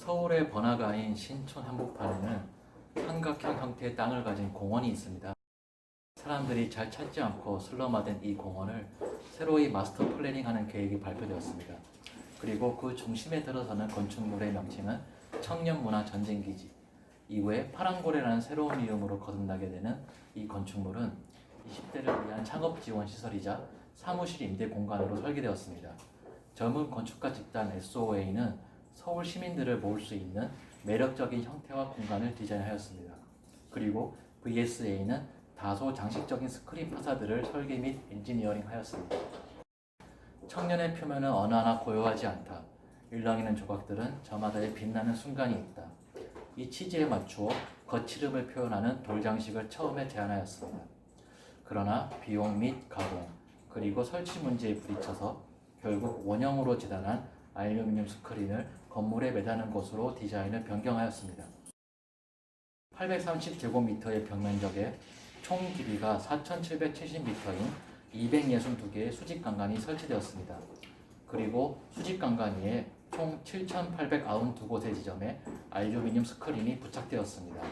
서울의 번화가인 신촌 한복판에는 삼각형 형태의 땅을 가진 공원이 있습니다. 사람들이 잘 찾지 않고 슬럼화된 이 공원을 새로이 마스터 플래닝하는 계획이 발표되었습니다. 그리고 그 중심에 들어서는 건축물의 명칭은 청년문화전쟁기지, 이후에 파랑고래라는 새로운 이름으로 거듭나게 되는 이 건축물은 20대를 위한 창업지원시설이자 사무실 임대 공간으로 설계되었습니다. 젊은 건축가 집단 SOA는 서울 시민들을 모을 수 있는 매력적인 형태와 공간을 디자인하였습니다. 그리고 VSA는 다소 장식적인 스크린 파사드를 설계 및 엔지니어링하였습니다. 청년의 표면은 어느 하나 고요하지 않다. 일렁이는 조각들은 저마다의 빛나는 순간이 있다. 이 취지에 맞추어 거칠음을 표현하는 돌장식을 처음에 제안하였습니다. 그러나 비용 및 가공, 그리고 설치 문제에 부딪혀서 결국 원형으로 재단한 알루미늄 스크린을 건물에 매다는 것으로 디자인을 변경하였습니다. 830제곱미터의 벽면적에 총 길이가 4,770m인 262개의 수직강간이 설치되었습니다. 그리고 수직강간 위에 총 7,892곳의 지점에 알루미늄 스크린이 부착되었습니다.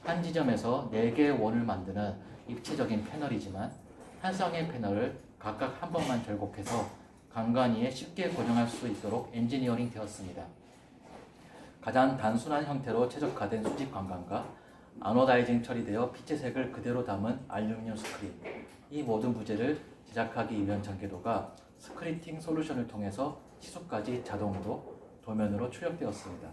한 지점에서 4개의 원을 만드는 입체적인 패널이지만 한 쌍의 패널을 각각 한 번만 절곡해서 강간 위에 쉽게 고정할 수 있도록 엔지니어링 되었습니다. 가장 단순한 형태로 최적화된 수직 강간과 아노다이징 처리되어 빛의 색을 그대로 담은 알루미늄 스크린, 이 모든 부재를 제작하기 위한 전개도가 스크리팅 솔루션을 통해서 치수까지 자동으로 도면으로 출력되었습니다.